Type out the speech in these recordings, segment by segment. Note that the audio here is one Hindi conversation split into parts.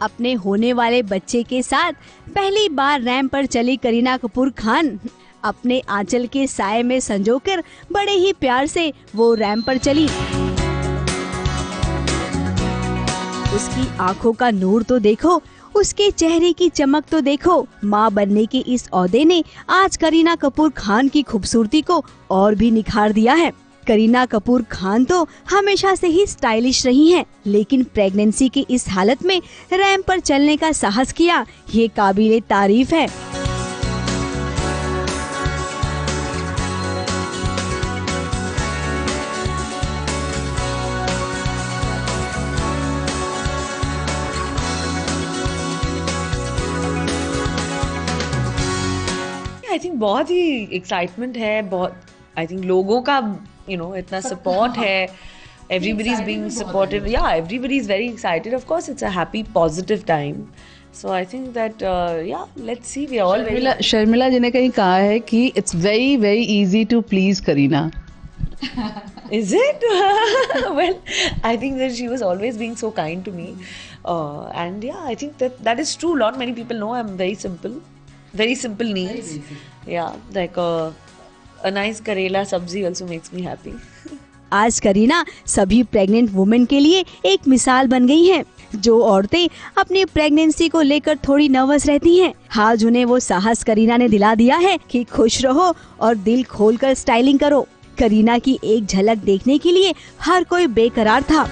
अपने होने वाले बच्चे के साथ पहली बार रैंप पर चली करीना कपूर खान। अपने आंचल के साए में संजोकर बड़े ही प्यार से वो रैंप पर चली। उसकी आंखों का नूर तो देखो, उसके चेहरे की चमक तो देखो। माँ बनने के इस ओहदे ने आज करीना कपूर खान की खूबसूरती को और भी निखार दिया है। करीना कपूर खान तो हमेशा से ही स्टाइलिश रही हैं, लेकिन प्रेगनेंसी की इस हालत में रैंप पर चलने का साहस किया, ये काबिले तारीफ है। आई थिंक बहुत ही एक्साइटमेंट है, बहुत आई थिंक लोगों का इतना सपोर्ट है, everybody is being supportive, yeah, everybody is very excited, of course it's a happy positive time, so I think that yeah, let's see, we are all very Sharmila जी ने कहीं कहा है कि it's very very easy to please Kareena. Is it? Well, I think that she was always being so kind to me, and yeah, I think that is true. Not many people know I'm very simple needs. Yeah, like a nice करेला सब्जी also makes me happy. आज करीना सभी प्रेग्नेंट वुमेन के लिए एक मिसाल बन गई हैं। जो औरतें अपनी प्रेगनेंसी को लेकर थोड़ी नर्वस रहती हैं, आज उन्हें वो साहस करीना ने दिला दिया है कि खुश रहो और दिल खोलकर स्टाइलिंग करो। करीना की एक झलक देखने के लिए हर कोई बेकरार था।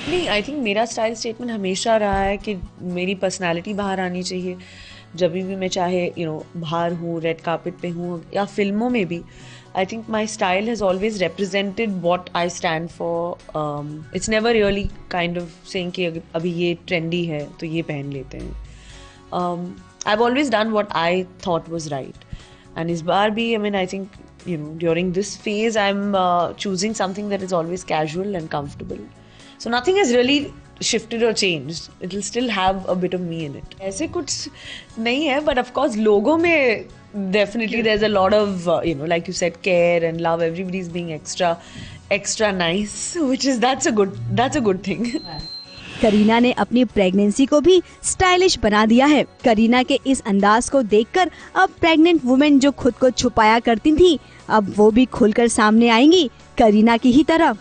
नहीं, आई थिंक मेरा स्टाइल स्टेटमेंट हमेशा रहा है कि मेरी पर्सनालिटी बाहर आनी चाहिए। जब भी मैं चाहे बाहर हूँ, रेड कार्पेट पे हूँ या फिल्मों में भी, I think my style has always represented what I stand for. It's never really kind of saying कि अभी ये ट्रेंडी है तो ये पहन लेते हैं। I have always done what I thought was right, and इस बार भी I think during this phase I'm choosing something that is always casual and comfortable. So nothing has really shifted or changed. It will still have a bit of me in it. ऐसे कुछ नहीं है, but of course लोगों में definitely there's a lot of like you said, care and love. Everybody is being extra nice, which is that's a good thing. Kareena ने अपनी प्रेगनेंसी को भी स्टाइलिश बना दिया है। करीना के इस अंदाज को देखकर अब प्रेग्नेंट वुमेन जो खुद को छुपाया करती थी, अब वो भी खुलकर सामने आएंगी करीना की ही तरह।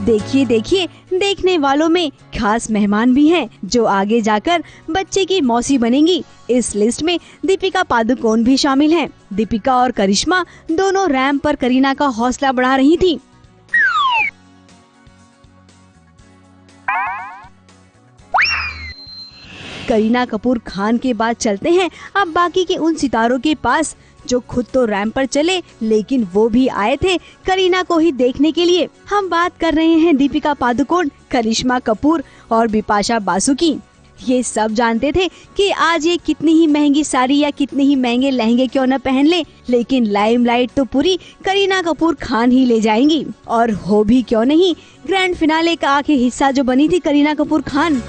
देखिए देखिए, देखने वालों में खास मेहमान भी हैं जो आगे जाकर बच्चे की मौसी बनेंगी। इस लिस्ट में दीपिका पादुकोण भी शामिल हैं। दीपिका और करिश्मा दोनों रैंप पर करीना का हौसला बढ़ा रही थी। करीना कपूर खान के बाद चलते हैं अब बाकी के उन सितारों के पास जो खुद तो रैंप पर चले, लेकिन वो भी आए थे करीना को ही देखने के लिए। हम बात कर रहे हैं दीपिका पादुकोण, करिश्मा कपूर और बिपाशा बासु की। ये सब जानते थे कि आज ये कितनी ही महंगी साड़ी या कितने ही महंगे लहंगे क्यों न पहन ले, लेकिन लाइमलाइट तो पूरी करीना कपूर खान ही ले जाएंगी। और हो भी क्यों नहीं, ग्रैंड फिनाले का आखिरी हिस्सा जो बनी थी करीना कपूर खान।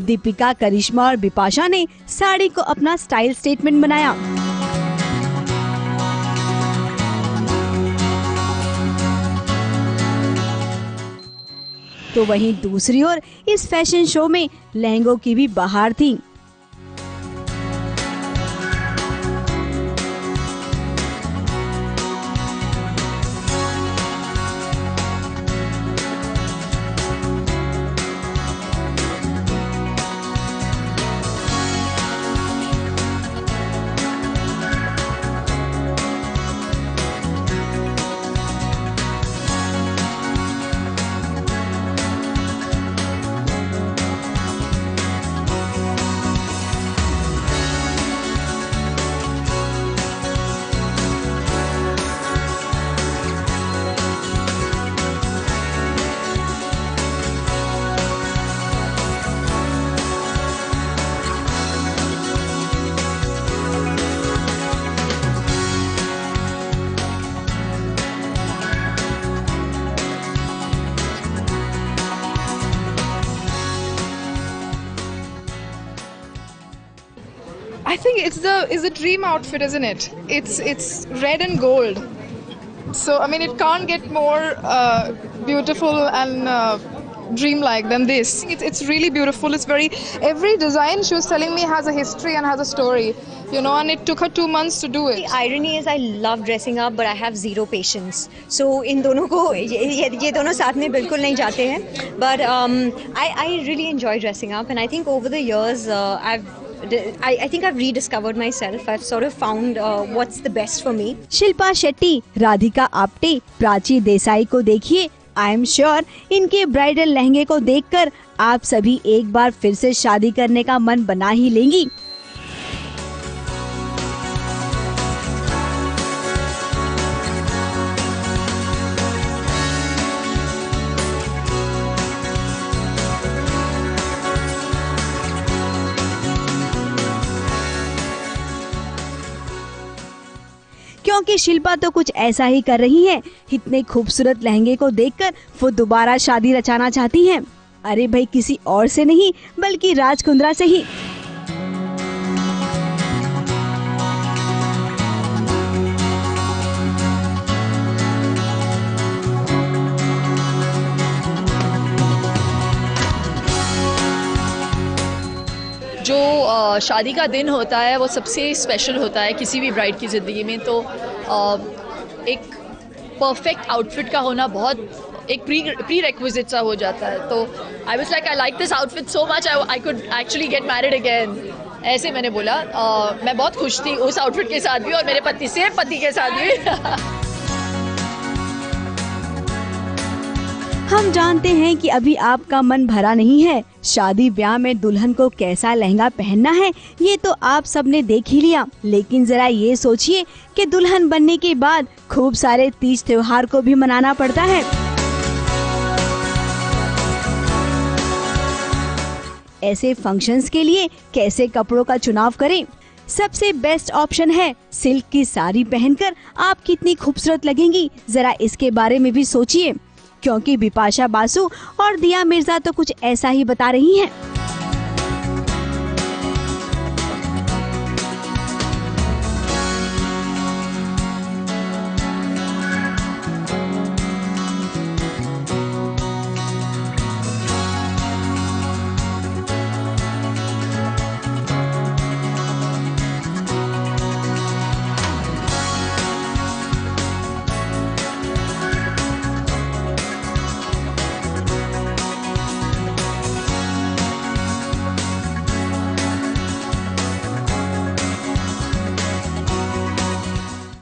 दीपिका, करिश्मा और बिपाशा ने साड़ी को अपना स्टाइल स्टेटमेंट बनाया। तो वहीं दूसरी ओर इस फैशन शो में लहंगों की भी बहार थी। I think it's a dream outfit, isn't it? It's red and gold. So I mean, it can't get more beautiful and dreamlike than this. It's really beautiful. It's very, every design she was telling me has a history and has a story, you know. And it took her 2 months to do it. The irony is I love dressing up, but I have zero patience. So इन दोनों को ये दोनों साथ में बिल्कुल नहीं जाते हैं. But I really enjoy dressing up, and I think over the years I think I've rediscovered myself. I've sort of found what's the best for me. Shilpa Shetty, Radhika Apte, Prachi Desai को देखिए. आई एम श्योर इनके ब्राइडल लहंगे को देखकर आप सभी एक बार फिर से शादी करने का मन बना ही लेंगी. क्योंकि शिल्पा तो कुछ ऐसा ही कर रही है. इतने खूबसूरत लहंगे को देखकर वो दोबारा शादी रचाना चाहती हैं. अरे भाई, किसी और से नहीं बल्कि राज कुंद्रा से ही. जो शादी का दिन होता है वो सबसे स्पेशल होता है किसी भी ब्राइड की ज़िंदगी में. तो एक परफेक्ट आउटफिट का होना बहुत एक प्री रिक्विजिट सा हो जाता है. तो I was like, I like this outfit so much, I could actually get married again. ऐसे मैंने बोला. मैं बहुत खुश थी उस आउटफिट के साथ भी और मेरे पति के साथ भी. हम जानते हैं कि अभी आपका मन भरा नहीं है. शादी ब्याह में दुल्हन को कैसा लहंगा पहनना है ये तो आप सबने देख ही लिया. लेकिन जरा ये सोचिए कि दुल्हन बनने के बाद खूब सारे तीज त्योहार को भी मनाना पड़ता है. ऐसे फंक्शंस के लिए कैसे कपड़ों का चुनाव करें? सबसे बेस्ट ऑप्शन है सिल्क की साड़ी पहनकर आप कितनी खूबसूरत लगेंगी. जरा इसके बारे में भी सोचिए, क्योंकि बिपाशा बासु और दिया मिर्जा तो कुछ ऐसा ही बता रही हैं.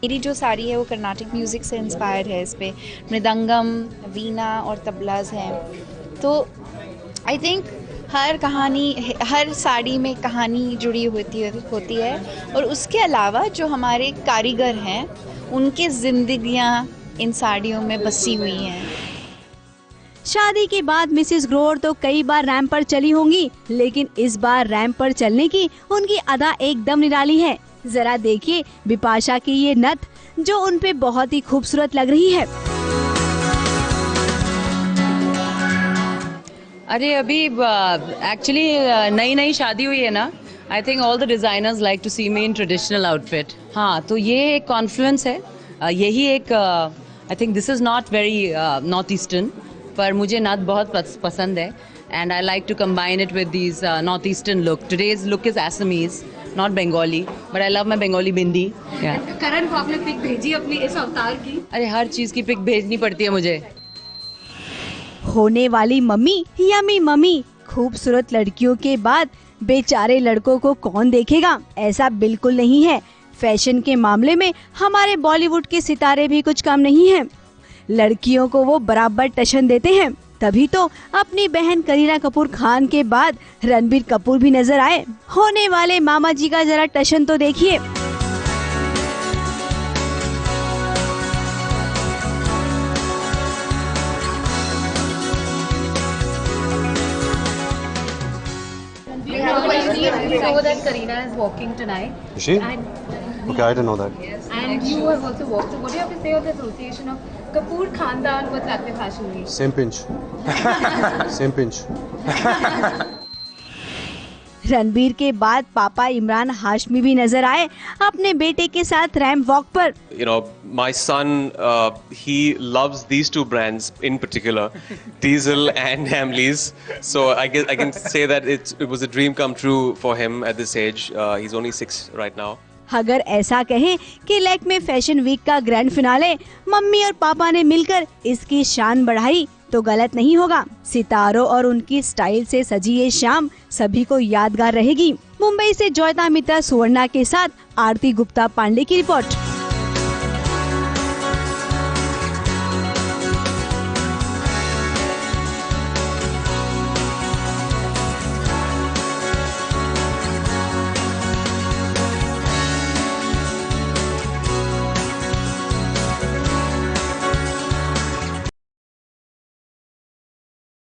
मेरी जो साड़ी है वो कर्नाटिक म्यूज़िक से इंस्पायर्ड है. इस पे मृदंगम, वीणा और तबलाज हैं. तो आई थिंक हर साड़ी में कहानी जुड़ी होती है. और उसके अलावा जो हमारे कारीगर हैं उनकी जिंदगियां इन साड़ियों में बसी हुई हैं. शादी के बाद मिसेस ग्रोवर तो कई बार रैंप पर चली होंगी, लेकिन इस बार रैंप पर चलने की उनकी अदा एकदम निराली है. जरा देखिए बिपाशा की ये नथ जो उन पे बहुत ही खूबसूरत लग रही है. अरे अभी एक्चुअली नई शादी हुई है ना. I think all the designers like to see me in traditional outfit. हाँ, तो ये एक कॉन्फ्लुएंस है. यही एक I think this is not very north eastern, पर मुझे नथ बहुत पसंद है. And I like to combine it with these north eastern look. Today's look is Assamese, not Bengali, but I love my Bengali bindi. Yeah. करण को आपने पिक भेजी अपनी इस अवतार की? अरे हर चीज की पिक भेजनी पड़ती है मुझे. होने वाली मम्मी यमी मम्मी. खूबसूरत लड़कियों के बाद बेचारे लड़कों को कौन देखेगा? ऐसा बिल्कुल नहीं है. फैशन के मामले में हमारे बॉलीवुड के सितारे भी कुछ कम नहीं हैं. लड़कियों को वो बराबर टशन देते हैं. तभी तो अपनी बहन करीना कपूर खान के बाद रणबीर कपूर भी नजर आए. होने वाले मामा जी का जरा टशन तो देखिए. So that Kareena is walking tonight. Is she? Okay, I didn't know that. And you have also walked. So what do you have to say of the association of Kapoor Khandan with Ratne Fashion Week? Same pinch. Same pinch. Ranbir के बाद पापा इमरान हाशमी भी नजर आए अपने बेटे के साथ रैंप वॉक पर। You know, my son, he loves these two brands in particular, Diesel and Hamleys. So I can say that it was a dream come true for him at this age. He's only 6 right now. अगर ऐसा कहें कि लैक्मे फैशन वीक का ग्रैंड फिनाले मम्मी और पापा ने मिलकर इसकी शान बढ़ाई तो गलत नहीं होगा। सितारों और उनकी स्टाइल से सजी ये शाम सभी को यादगार रहेगी। मुंबई से जोयता मित्रा सुवर्णा के साथ आरती गुप्ता पांडे की रिपोर्ट।